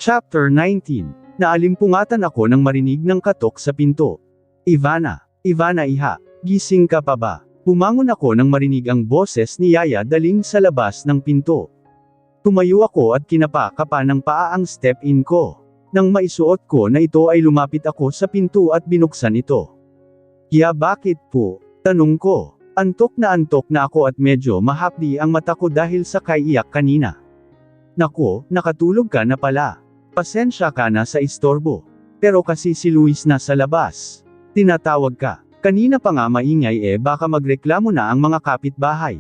Chapter 19. Naalimpungatan ako nang marinig ng katok sa pinto. Ivana, iha, gising ka pa ba? Bumangon ako nang marinig ang boses ni Yaya Daling sa labas ng pinto. Tumayo ako at kinapa-kapa ng paa ang step-in ko. Nang maisuot ko na ito ay lumapit ako sa pinto at binuksan ito. "Ya, bakit po?" tanong ko. Antok na ako at medyo mahapdi ang mata ko dahil sa kaiyak kanina. "Nako, nakatulog ka na pala. Pasensya ka na sa istorbo. Pero kasi si Luis nasa labas. Tinatawag ka. Kanina pa nga maingay baka magreklamo na ang mga kapitbahay."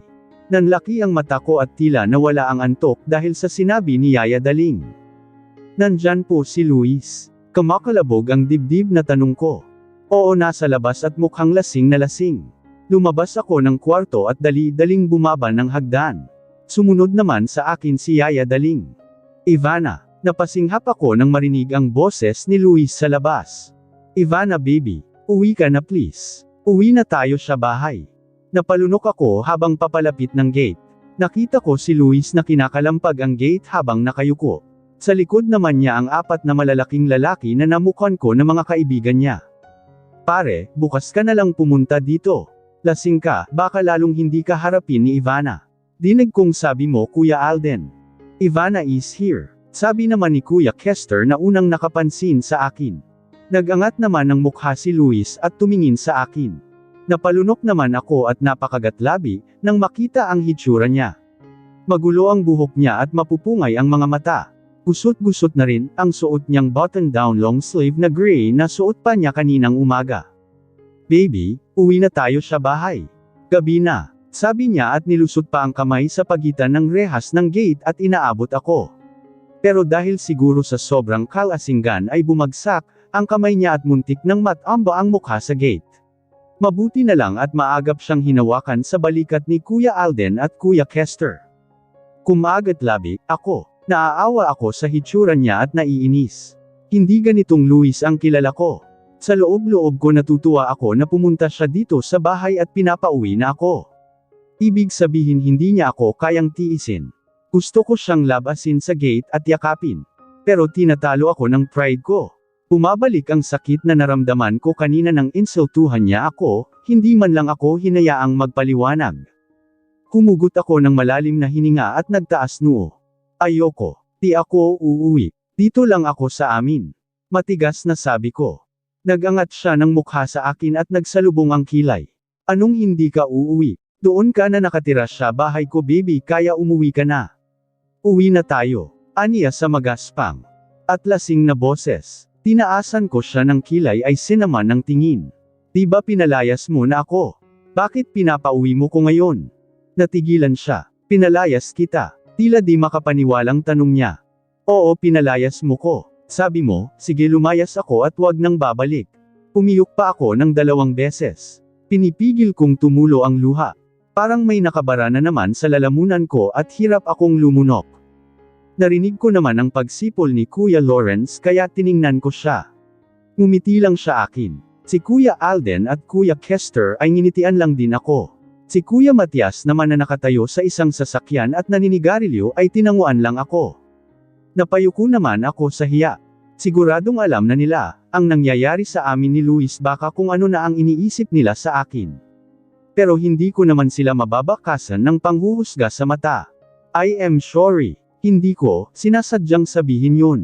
Nanlaki ang mata ko at tila nawala ang antok dahil sa sinabi ni Yaya Daling. "Nandyan po si Luis?" Kamakalabog ang dibdib na tanong ko. "Oo, nasa labas at mukhang lasing na lasing." Lumabas ako ng kwarto at dali-daling bumaba ng hagdan. Sumunod naman sa akin si Yaya Daling. "Ivana." Napasinghap ako nang marinig ang boses ni Luis sa labas. "Ivana baby, uwi ka na please. Uwi na tayo sa bahay." Napalunok ako habang papalapit ng gate. Nakita ko si Luis na kinakalampag ang gate habang nakayuko. Sa likod naman niya ang 4 na malalaking lalaki na namukhan ko na mga kaibigan niya. "Pare, bukas ka na lang pumunta dito. Lasing ka, baka lalong hindi ka harapin ni Ivana." Dinig kong sabi mo, Kuya Alden. "Ivana is here," sabi naman ni Kuya Kester na unang nakapansin sa akin. Nagangat naman ng mukha si Luis at tumingin sa akin. Napalunok naman ako at napakagatlabi nang makita ang hitsura niya. Magulo ang buhok niya at mapupungay ang mga mata. Gusot-gusot na rin ang suot niyang button-down long sleeve na gray na suot pa niya kaninang umaga. "Baby, uwi na tayo sa bahay. Gabi na," sabi niya at nilusot pa ang kamay sa pagitan ng rehas ng gate at inaabot ako. Pero dahil siguro sa sobrang kalasinggan ay bumagsak ang kamay niya at muntik nang matamba ang mukha sa gate. Mabuti na lang at maagap siyang hinawakan sa balikat ni Kuya Alden at Kuya Kester. Kumagat-labi ako. Naaawa ako sa hitsura niya at naiinis. Hindi ganitong Luis ang kilala ko. Sa loob-loob ko natutuwa ako na pumunta siya dito sa bahay at pinapauwi na ako. Ibig sabihin hindi niya ako kayang tiisin. Gusto ko siyang labasin sa gate at yakapin. Pero tinatalo ako ng pride ko. Bumabalik ang sakit na naramdaman ko kanina nang insultuhan niya ako, hindi man lang ako hinayaang magpaliwanag. Humugot ako ng malalim na hininga at nagtaas noo. "Ayoko. Di ako uuwi. Dito lang ako sa amin." Matigas na sabi ko. Nagangat siya ng mukha sa akin at nagsalubong ang kilay. "Anong hindi ka uuwi? Doon ka na nakatira sa bahay ko baby, kaya umuwi ka na." "Uwi na tayo," aniya sa magaspang at lasing na boses. Tinaasan ko siya ng kilay ay sinaman ng tingin. "Di ba pinalayas mo na ako? Bakit pinapauwi mo ko ngayon?" Natigilan siya. "Pinalayas kita?" Tila di makapaniwalang tanong niya. "Oo, pinalayas mo ko. Sabi mo, sige lumayas ako at wag nang babalik." Pumiyok pa ako ng 2 beses. Pinipigil kong tumulo ang luha. Parang may nakabara na naman sa lalamunan ko at hirap akong lumunok. Narinig ko naman ang pagsipol ni Kuya Lawrence kaya tiningnan ko siya. Ngumiti lang siya akin. Si Kuya Alden at Kuya Kester ay nginitian lang din ako. Si Kuya Matias naman na nakatayo sa isang sasakyan at naninigarilyo ay tinanguan lang ako. Napayuko naman ako sa hiya. Siguradong alam na nila ang nangyayari sa amin ni Luis, baka kung ano na ang iniisip nila sa akin. Pero hindi ko naman sila mababakasan ng panghuhusga sa mata. "I am sorry. Hindi ko sinasadyang sabihin yun.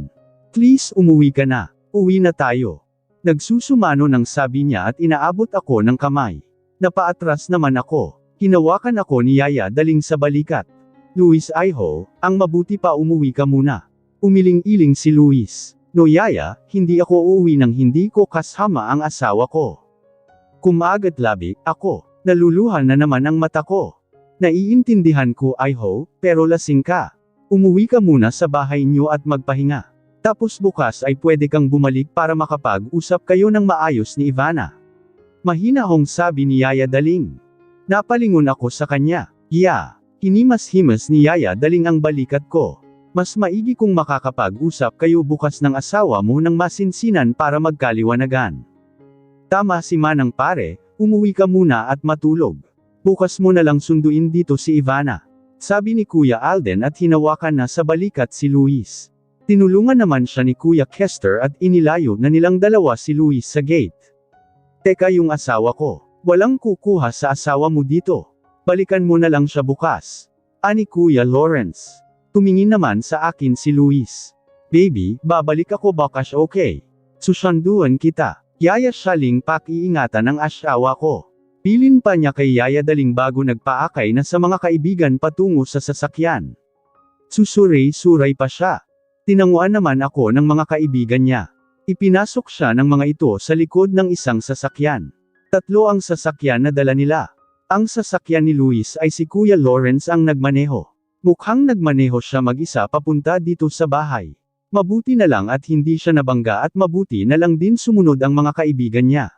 Please umuwi ka na. Uwi na tayo." Nagsusumano ng sabi niya at inaabot ako ng kamay. Napaatras naman ako. Hinawakan ako ni Yaya Daling sa balikat. "Luis Iho, ang mabuti pa umuwi ka muna." Umiling-iling si Luis. "No Yaya, hindi ako uuwi nang hindi ko kasama ang asawa ko." Kumagat-labi ako. Naluluhan na naman ang mata ko. "Naiintindihan ko Iho, pero lasing ka. Umuwi ka muna sa bahay niyo at magpahinga. Tapos bukas ay pwede kang bumalik para makapag-usap kayo ng maayos ni Ivana." Mahinahong sabi ni Yaya Daling. Napalingon ako sa kanya. "Yeah." Hinimas-himas ni Yaya Daling ang balikat ko. "Mas maigi kung makakapag-usap kayo bukas ng asawa mo ng masinsinan para magkaliwanagan. Tama si Manang pare, umuwi ka muna at matulog. Bukas mo na lang sunduin dito si Ivana." Sabi ni Kuya Alden at hinawakan na sa balikat si Luis. Tinulungan naman siya ni Kuya Kester at inilayo na nilang dalawa si Luis sa gate. Teka, yung asawa ko. Walang kukuha sa asawa mo dito. Balikan mo na lang siya bukas. Ani Kuya Lawrence. Tumingin naman sa akin si Luis. Baby, babalik ako bukas, okay? Susunduan kita. Yaya Shaling pakiingatan ang asawa ko. Pilin pa niya kay Yaya Daling bago nagpaakay na sa mga kaibigan patungo sa sasakyan. Susuray-suray pa siya. Tinanguan naman ako ng mga kaibigan niya. Ipinasok siya ng mga ito sa likod ng isang sasakyan. 3 ang sasakyan na dala nila. Ang sasakyan ni Luis ay si Kuya Lawrence ang nagmaneho. Mukhang nagmaneho siya mag-isa papunta dito sa bahay. Mabuti na lang at hindi siya nabangga at mabuti na lang din sumunod ang mga kaibigan niya.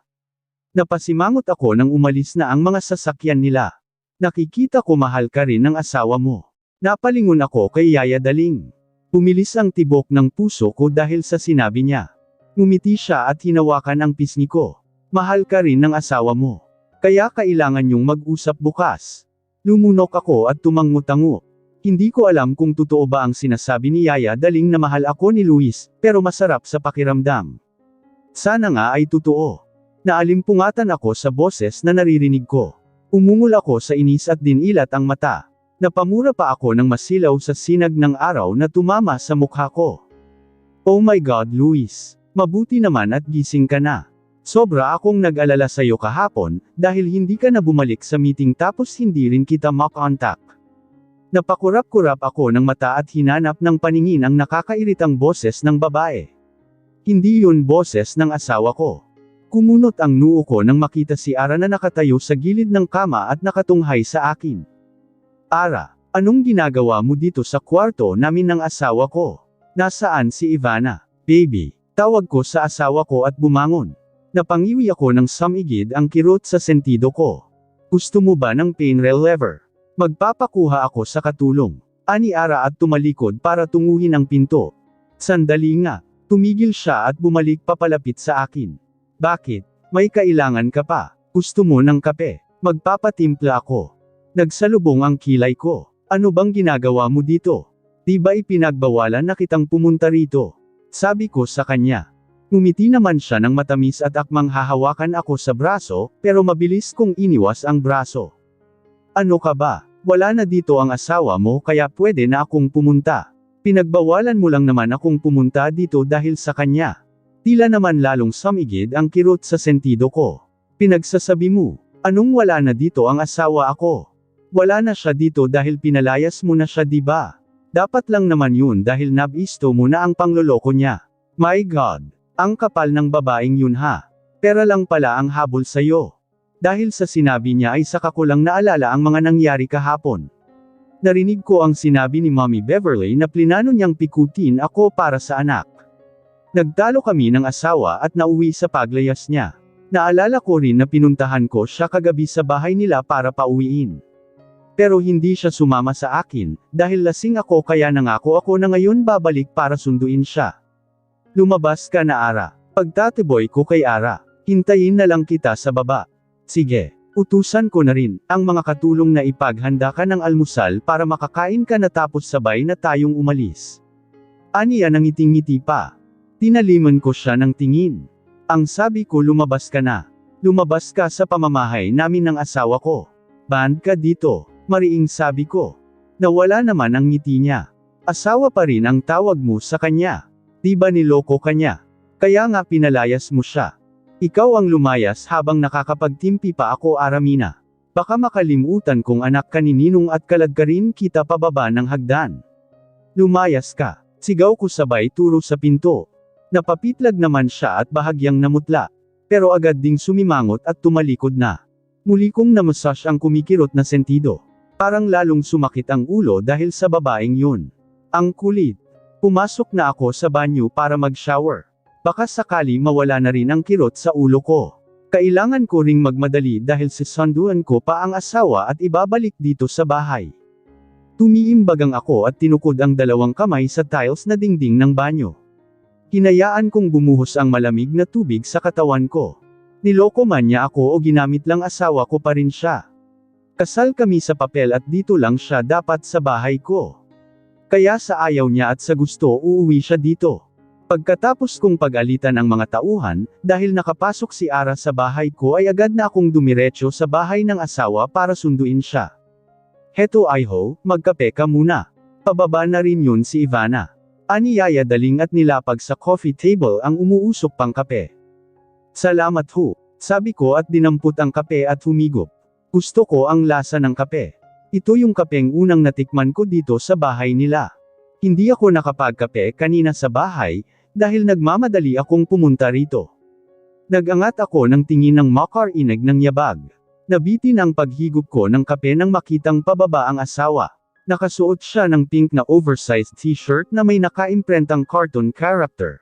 Napasimangot ako nang umalis na ang mga sasakyan nila. Nakikita ko mahal ka rin ng asawa mo. Napalingon ako kay Yaya Daling. Pumilis ang tibok ng puso ko dahil sa sinabi niya. Ngumiti siya at hinawakan ang pisngi ko. Mahal ka rin ng asawa mo. Kaya kailangan niyong mag-usap bukas. Lumunok ako at tumango-tango. Hindi ko alam kung totoo ba ang sinasabi ni Yaya Daling na mahal ako ni Luis, pero masarap sa pakiramdam. Sana nga ay totoo. Naalimpungatan ako sa boses na naririnig ko. Umungol ako sa inis at dinilat ang mata. Napamura pa ako ng masilaw sa sinag ng araw na tumama sa mukha ko. Oh my God, Luis. Mabuti naman at gising ka na. Sobra akong nag-alala sa'yo kahapon, dahil hindi ka na bumalik sa meeting tapos hindi rin kita makontak. Napakurap-kurap ako ng mata at hinanap ng paningin ang nakakairitang boses ng babae. Hindi yun boses ng asawa ko. Kumunot ang noo ko nang makita si Ara na nakatayo sa gilid ng kama at nakatunghay sa akin. Ara, anong ginagawa mo dito sa kwarto namin ng asawa ko? Nasaan si Ivana? Baby, tawag ko sa asawa ko at bumangon. Napangiwi ako ng samigid ang kirot sa sentido ko. Gusto mo ba ng pain reliever? Magpapakuha ako sa katulong. Ani Ara at tumalikod para tunguhin ang pinto. Sandali nga, tumigil siya at bumalik papalapit sa akin. Bakit? May kailangan ka pa? Gusto mo ng kape? Magpapatimpla ako. Nagsalubong ang kilay ko. Ano bang ginagawa mo dito? Di ba ipinagbawalan na kitang pumunta rito? Sabi ko sa kanya. Ngumiti naman siya ng matamis at akmang hahawakan ako sa braso, pero mabilis kong iniwas ang braso. Ano ka ba? Wala na dito ang asawa mo kaya pwede na akong pumunta. Pinagbawalan mo lang naman akong pumunta dito dahil sa kanya. Tila naman lalong samigid ang kirot sa sentido ko. Pinagsasabi mo, anong wala na dito ang asawa ako? Wala na siya dito dahil pinalayas mo na siya, di ba? Dapat lang naman yun dahil nabisto mo na ang pangloloko niya. My God! Ang kapal ng babaeng yun ha. Pera lang pala ang habol sa'yo. Dahil sa sinabi niya ay saka ko lang naalala ang mga nangyari kahapon. Narinig ko ang sinabi ni Mommy Beverly na plinano niyang pikutin ako para sa anak. Nagtalo kami ng asawa at nauwi sa paglayas niya. Naalala ko rin na pinuntahan ko siya kagabi sa bahay nila para pauwiin. Pero hindi siya sumama sa akin, dahil lasing ako kaya nangako ako na ngayon babalik para sunduin siya. Lumabas ka na Ara. Pagtatiboy ko kay Ara. Hintayin na lang kita sa baba. Sige. Utusan ko na rin, ang mga katulong na ipaghanda ka ng almusal para makakain ka na tapos sabay na tayong umalis. Aniya nangiting-ngiti pa. Tinaliman ko siya ng tingin. Ang sabi ko lumabas ka na. Lumabas ka sa pamamahay namin ng asawa ko. Band ka dito. Mariing sabi ko. Nawala naman ang ngiti niya. Asawa pa rin ang tawag mo sa kanya. Di ba niloko ka niya? Kaya nga pinalayas mo siya. Ikaw ang lumayas habang nakakapagtimpi pa ako, Aramina. Baka makalimutan kong anak ka ni Ninong at kaladkarin kita pababa ng hagdan. Lumayas ka. Sigaw ko sabay turo sa pinto. Napapitlag naman siya at bahagyang namutla. Pero agad ding sumimangot at tumalikod na. Muli kong namassage ang kumikirot na sentido. Parang lalong sumakit ang ulo dahil sa babaeng yun. Ang kulit. Pumasok na ako sa banyo para mag-shower. Baka sakali mawala na rin ang kirot sa ulo ko. Kailangan ko ring magmadali dahil sisunduan ko pa ang asawa at ibabalik dito sa bahay. Tumiimbagang ako at tinukod ang dalawang kamay sa tiles na dingding ng banyo. Hinayaan kong bumuhos ang malamig na tubig sa katawan ko. Niloko man niya ako o ginamit lang asawa ko pa rin siya. Kasal kami sa papel at dito lang siya dapat sa bahay ko. Kaya sa ayaw niya at sa gusto uuwi siya dito. Pagkatapos kong pag-alitan ang mga tauhan, dahil nakapasok si Ara sa bahay ko ay agad na akong dumiretso sa bahay ng asawa para sunduin siya. Heto Iho, magkape ka muna. Pababa na rin yun si Ivana. Ani Yaya daling at nilapag sa coffee table ang umuusok pang kape. Salamat ho, sabi ko at dinampot ang kape at humigop. Gusto ko ang lasa ng kape. Ito yung kapeng unang natikman ko dito sa bahay nila. Hindi ako nakapagkape kanina sa bahay, dahil nagmamadali akong pumunta rito. Nagangat ako ng tingin ng makarinig ng yabag. Nabitin ang paghigop ko ng kape nang makitang pababa ang asawa. Nakasuot siya ng pink na oversized t-shirt na may nakaimprentang cartoon character.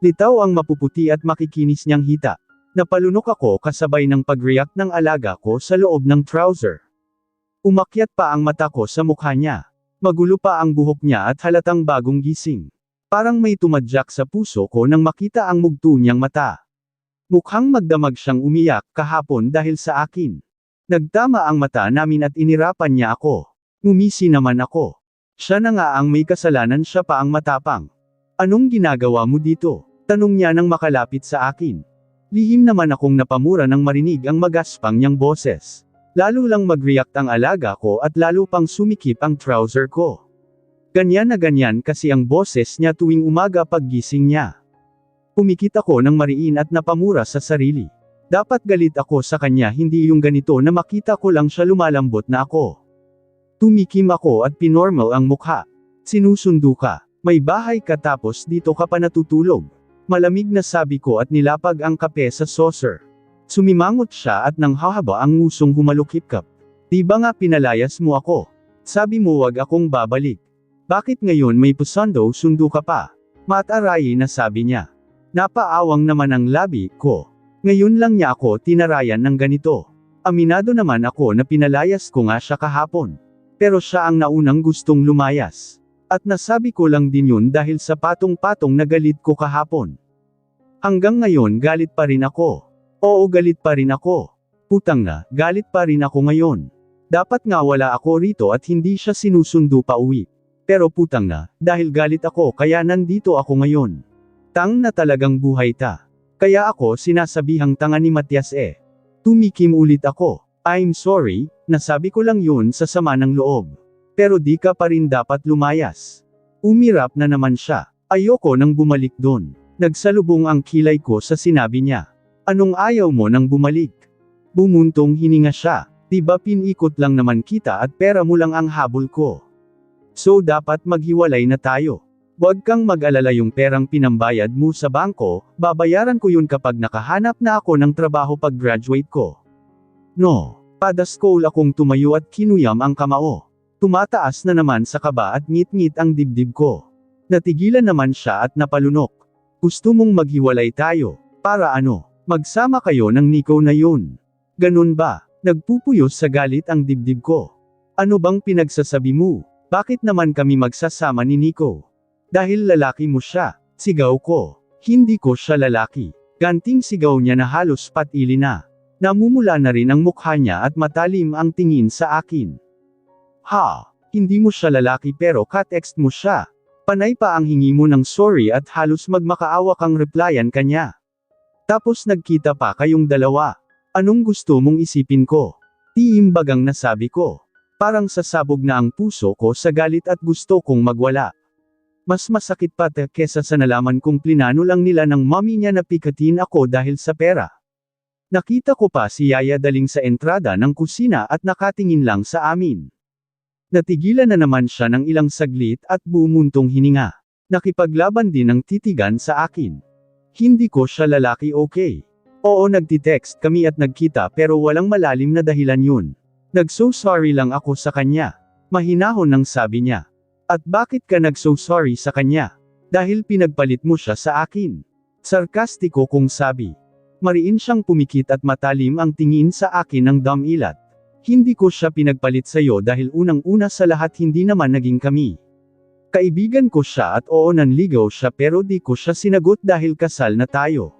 Litaw ang mapuputi at makikinis niyang hita. Napalunok ako kasabay ng pag-react ng alaga ko sa loob ng trouser. Umakyat pa ang mata ko sa mukha niya. Magulo pa ang buhok niya at halatang bagong gising. Parang may tumadyak sa puso ko nang makita ang mugto niyang mata. Mukhang magdamag siyang umiyak kahapon dahil sa akin. Nagtama ang mata namin at inirapan niya ako. Ngumisi naman ako. Siya na nga ang may kasalanan, siya pa ang matapang. Anong ginagawa mo dito? Tanong niya nang makalapit sa akin. Lihim naman akong napamura nang marinig ang magaspang niyang boses. Lalo lang mag-react ang alaga ko at lalo pang sumikip ang trouser ko. Ganyan na ganyan kasi ang boses niya tuwing umaga paggising niya. Pumikit ako ng mariin at napamura sa sarili. Dapat galit ako sa kanya, hindi yung ganito na makita ko lang siya lumalambot na ako. Tumikim ako at pinormal ang mukha. Sinusundo ka. May bahay ka tapos dito ka pa natutulog. Malamig na sabi ko at nilapag ang kape sa saucer. Sumimangot siya at nang hahaba ang ngusong humalukip-kap. Di ba nga pinalayas mo ako? Sabi mo wag akong babalik. Bakit ngayon may sundo ka pa? Matarayi na sabi niya. Napaawang naman ang labi ko. Ngayon lang niya ako tinarayan ng ganito. Aminado naman ako na pinalayas ko nga siya kahapon. Pero siya ang naunang gustong lumayas. At nasabi ko lang din yun dahil sa patong-patong na galit ko kahapon. Hanggang ngayon galit pa rin ako. Oo, galit pa rin ako. Putang na, galit pa rin ako ngayon. Dapat nga wala ako rito at hindi siya sinusundo pa uwi. Pero putang na, dahil galit ako kaya nandito ako ngayon. Tang na talagang buhay ta. Kaya ako sinasabihang tanga ni Matias eh. Tumikim ulit ako. I'm sorry, nasabi ko lang yun sa sama ng loob. Pero di ka pa rin dapat lumayas. Umirap na naman siya. Ayoko nang bumalik doon. Nagsalubong ang kilay ko sa sinabi niya. Anong ayaw mo nang bumalik? Bumuntong hininga siya. Diba pinikot lang naman kita at pera mo lang ang habol ko. So dapat maghiwalay na tayo. Huwag kang mag-alala, yung perang pinambayad mo sa bangko, babayaran ko yun kapag nakahanap na ako ng trabaho pag-graduate ko. No. Padaskol akong tumayo at kinuyam ang kamao. Tumataas na naman sa kaba at ngit-ngit ang dibdib ko. Natigilan naman siya at napalunok. Gusto mong maghiwalay tayo? Para ano? Magsama kayo ng Nico na yun. Ganun ba? Nagpupuyos sa galit ang dibdib ko. Ano bang pinagsasabi mo? Bakit naman kami magsasama ni Nico? Dahil lalaki mo siya. Sigaw ko. Hindi ko siya lalaki. Ganting sigaw niya na halos patili na. Namumula na rin ang mukha niya at matalim ang tingin sa akin. Ha? Hindi mo siya lalaki pero ka-text mo siya. Panay pa ang hingi mo ng sorry at halos magmakaawa kang replyan kanya. Tapos nagkita pa kayong dalawa. Anong gusto mong isipin ko? Tiimbagang nasabi ko. Parang sasabog na ang puso ko sa galit at gusto kong magwala. Mas masakit pa kesa sa nalaman kong plinano lang nila ng mommy niya na pikatin ako dahil sa pera. Nakita ko pa si Yaya daling sa entrada ng kusina at nakatingin lang sa amin. Natigilan na naman siya ng ilang saglit at bumuntong hininga. Nakipaglaban din ng titigan sa akin. Hindi ko siya lalaki, okay? Oo, nagtitext kami at nagkita pero walang malalim na dahilan yun. Nag-so sorry lang ako sa kanya. Mahinahon nang sabi niya. At bakit ka nag-so sorry sa kanya? Dahil pinagpalit mo siya sa akin. Sarkastiko kong sabi. Mariin siyang pumikit at matalim ang tingin sa akin ng damilat. Hindi ko siya pinagpalit sa'yo dahil unang-una sa lahat hindi naman naging kami. Kaibigan ko siya at oo nanligaw siya pero di ko siya sinagot dahil kasal na tayo.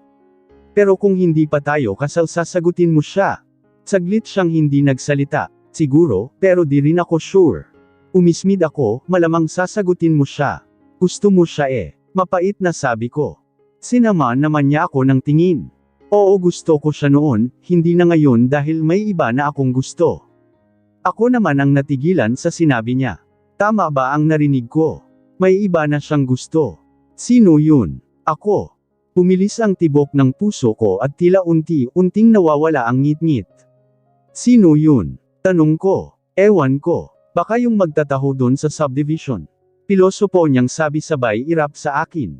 Pero kung hindi pa tayo kasal sasagutin mo siya. Saglit siyang hindi nagsalita. Siguro, pero di rin ako sure. Umismid ako, malamang sasagutin mo siya. Gusto mo siya eh. Mapait na sabi ko. Sinama naman niya ako ng tingin. Oo, gusto ko siya noon, hindi na ngayon dahil may iba na akong gusto. Ako naman ang natigilan sa sinabi niya. Tama ba ang narinig ko? May iba na siyang gusto. Sino yun? Ako. Pumilis ang tibok ng puso ko at tila unti-unting nawawala ang ngit-ngit. Sino yun? Tanong ko. Ewan ko. Baka yung magtataho doon sa subdivision. Pilosopo niyang sabi sabay irap sa akin.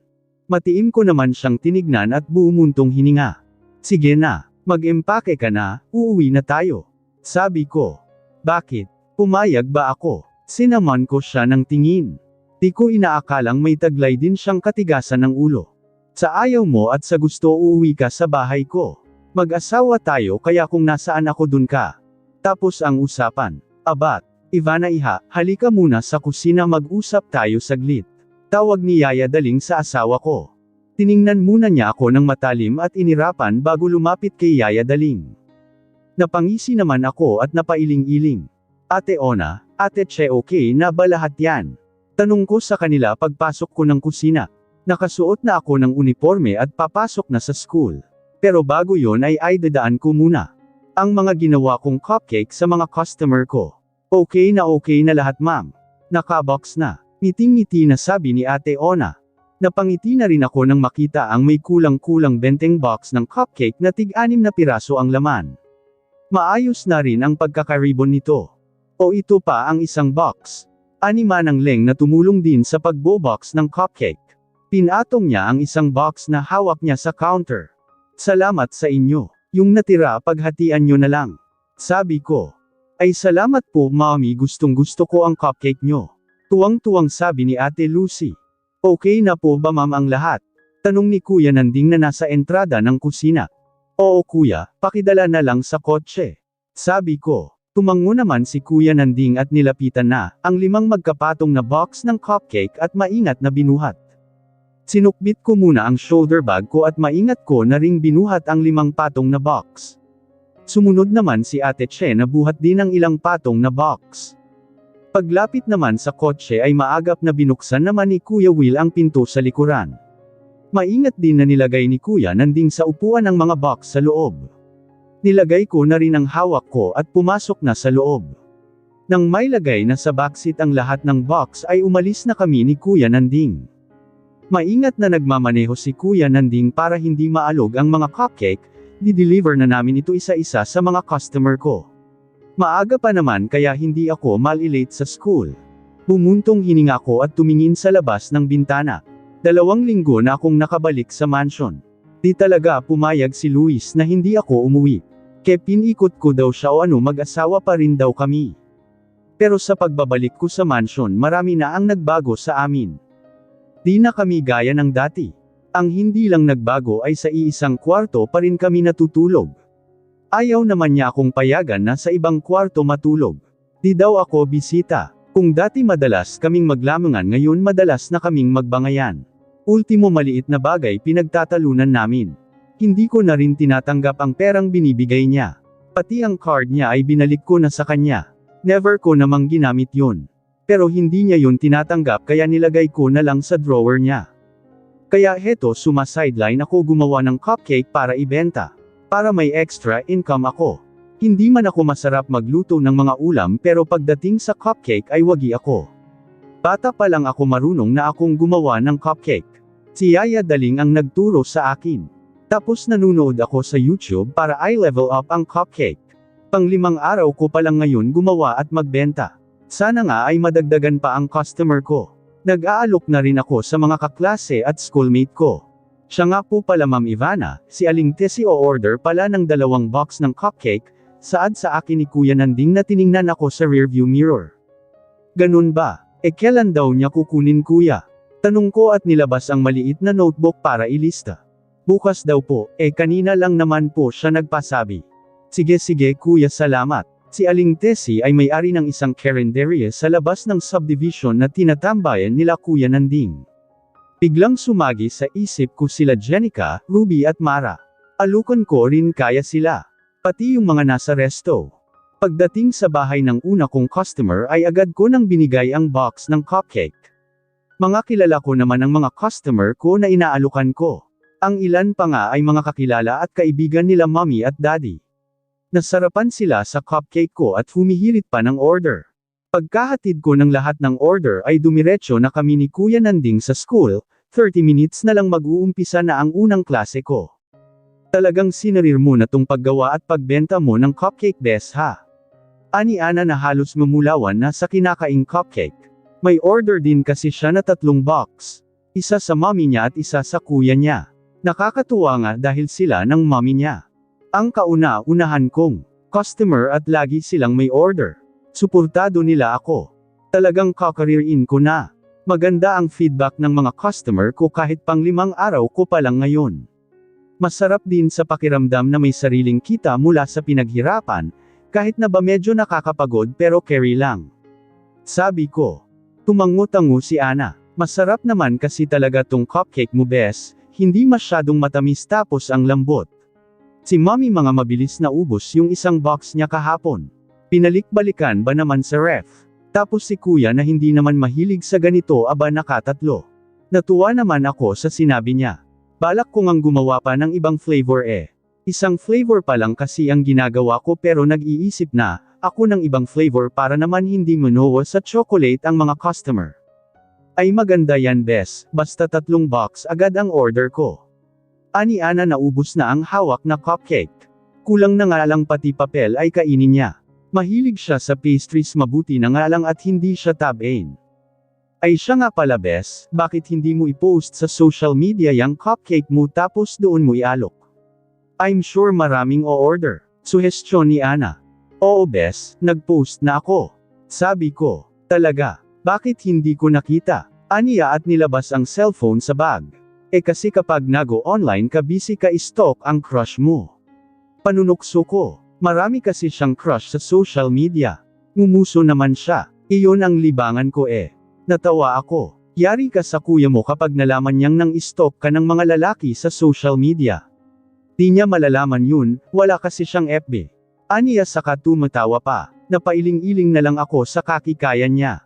Matiim ko naman siyang tinignan at buumuntong hininga. Sige na, mag-empake ka na, uuwi na tayo. Sabi ko. Bakit? Pumayag ba ako? Sinaman ko siya ng tingin. Di ko inaakalang may taglay din siyang katigasan ng ulo. Sa ayaw mo at sa gusto uuwi ka sa bahay ko. Mag-asawa tayo kaya kung nasaan ako dun ka. Tapos ang usapan. Abat, Ivana iha, halika muna sa kusina mag-usap tayo saglit. Tawag ni Yaya Daling sa asawa ko. Tiningnan muna niya ako ng matalim at inirapan bago lumapit kay Yaya Daling. Napangisi naman ako at napailing-iling. Ate Ona, Ate Che, okay na ba lahat yan? Tanong ko sa kanila pagpasok ko ng kusina. Nakasuot na ako ng uniforme at papasok na sa school. Pero bago yon ay dadaan ko muna ang mga ginawa kong cupcake sa mga customer ko. Okay na lahat ma'am. Nakabox na. Ngiting-ngiti na sabi ni Ate Ona. Napangiti na rin ako nang makita ang may kulang-kulang benteng box ng cupcake na tig-6 na piraso ang laman. Maayos na rin ang pagkakaribon nito. O ito pa ang isang box. 6 manang leng na tumulong din sa pagbo-box ng cupcake. Pinatong niya ang isang box na hawak niya sa counter. Salamat sa inyo. Yung natira paghatian nyo na lang. Sabi ko. Ay salamat po mami, gustong-gusto ko ang cupcake nyo. Tuwang-tuwang sabi ni Ate Lucy. Okay na po ba ma'am ang lahat? Tanong ni Kuya Nanding na nasa entrada ng kusina. Oo kuya, pakidala na lang sa kotse. Sabi ko. Tumango naman si Kuya Nanding at nilapitan na ang 5 magkapatong na box ng cupcake at maingat na binuhat. Sinukbit ko muna ang shoulder bag ko at maingat ko na ring binuhat ang 5 patong na box. Sumunod naman si Ate Che na buhat din ang ilang patong na box. Paglapit naman sa kotse ay maagap na binuksan naman ni Kuya Will ang pinto sa likuran. Maingat din na nilagay ni Kuya Nanding sa upuan ang mga box sa loob. Nilagay ko na rin ang hawak ko at pumasok na sa loob. Nang may lagay na sa backseat ang lahat ng box ay umalis na kami ni Kuya Nanding. Maingat na nagmamaneho si Kuya Nanding para hindi maalog ang mga cupcake, di-deliver na namin ito isa-isa sa mga customer ko. Maaga pa naman kaya hindi ako malilate sa school. Bumuntong hininga ko at tumingin sa labas ng bintana. 2 linggo na akong nakabalik sa mansion. Di talaga pumayag si Luis na hindi ako umuwi. Kaya pinikot ko daw siya o mag-asawa pa rin daw kami. Pero sa pagbabalik ko sa mansion marami na ang nagbago sa amin. Di na kami gaya ng dati. Ang hindi lang nagbago ay sa iisang kwarto pa rin kami natutulog. Ayaw naman niya akong payagan na sa ibang kwarto matulog. Di daw ako bisita. Kung dati madalas kaming maglamangan ngayon madalas na kaming magbangayan. Ultimo maliit na bagay pinagtatalunan namin. Hindi ko na rin tinatanggap ang perang binibigay niya. Pati ang card niya ay binalik ko na sa kanya. Never ko namang ginamit yun. Pero hindi niya yun tinatanggap kaya nilagay ko na lang sa drawer niya. Kaya heto sumasideline ako gumawa ng cupcake para ibenta. Para may extra income ako. Hindi man ako masarap magluto ng mga ulam pero pagdating sa cupcake ay wagi ako. Bata pa lang ako marunong na akong gumawa ng cupcake. Si Yaya Daling ang nagturo sa akin. Tapos nanunood ako sa YouTube para i-level up ang cupcake. Pang-5 araw ko pa lang ngayon gumawa at magbenta. Sana nga ay madagdagan pa ang customer ko. Nag-aalok na rin ako sa mga kaklase at schoolmate ko. Siya nga po pala Ma'am Ivana, si Aling Tessie o-order pala ng 2 box ng cupcake, saad sa akin ni Kuya Nanding na tiningnan ako sa rearview mirror. Ganun ba? Kailan daw niya kukunin kuya? Tanong ko at nilabas ang maliit na notebook para ilista. Bukas daw po, kanina lang naman po siya nagpasabi. Sige kuya salamat. Si Aling Tessie ay may-ari ng isang carinderia sa labas ng subdivision na tinatambayan nila Kuya Nanding. Biglang sumagi sa isip ko sila Jenica, Ruby at Mara. Alukan ko rin kaya sila. Pati yung mga nasa resto. Pagdating sa bahay ng una kong customer ay agad ko nang binigay ang box ng cupcake. Mga kilala ko naman ang mga customer ko na inaalukan ko. Ang ilan pa nga ay mga kakilala at kaibigan nila mommy at daddy. Nasarapan sila sa cupcake ko at humihirit pa ng order. Pagkahatid ko ng lahat ng order ay dumiretso na kami ni Kuya Nanding sa school, 30 minutes na lang mag-uumpisa na ang unang klase ko. Talagang sinarir mo na tong paggawa at pagbenta mo ng cupcake bes ha. Ani Ana na halos mamulawan na sa kinakaing cupcake. May order din kasi siya na 3 box. Isa sa mommy niya at isa sa kuya niya. Nakakatuwa nga dahil sila ng mommy niya. Ang kauna-unahan kong customer at lagi silang may order. Suportado nila ako. Talagang kakareer-in ko na. Maganda ang feedback ng mga customer ko kahit pang 5 araw ko pa lang ngayon. Masarap din sa pakiramdam na may sariling kita mula sa pinaghirapan, kahit na ba medyo nakakapagod pero carry lang. Sabi ko. Tumango-tango si Ana. Masarap naman kasi talaga tong cupcake mo bes, hindi masyadong matamis tapos ang lambot. Si mommy mga mabilis na ubos yung isang box niya kahapon. Pinalik-balikan ba naman sa ref. Tapos si kuya na hindi naman mahilig sa ganito aba nakatatlo. Natuwa naman ako sa sinabi niya. Balak ko ngang gumawa pa ng ibang flavor eh. Isang flavor pa lang kasi ang ginagawa ko pero nag-iisip na ako ng ibang flavor para naman hindi manowa sa chocolate ang mga customer. Ay maganda yan bes, basta 3 box agad ang order ko. Ani Ana naubos na ang hawak na cupcake. Kulang na nga lang pati papel ay kainin niya. Mahilig siya sa pastries mabuti na nga lang at hindi siya tab-ain. Ay siya nga pala bes, bakit hindi mo i-post sa social media yang cupcake mo tapos doon mo ialok? I'm sure maraming o-order. Suhestyon ni Ana. Oo bes, nag-post na ako. Sabi ko, talaga, bakit hindi ko nakita? Aniya at nilabas ang cellphone sa bag. Kasi kapag nago-online ka busy ka i-stalk ang crush mo. Panunukso ko. Marami kasi siyang crush sa social media. Ngumuso naman siya. Iyon ang libangan ko eh. Natawa ako. Yari ka sa kuya mo kapag nalaman niyang nang i-stalk ka ng mga lalaki sa social media. Di niya malalaman yun, wala kasi siyang FB. Aniya saka tumatawa pa. Napailing-iling na lang ako sa kakikayan niya.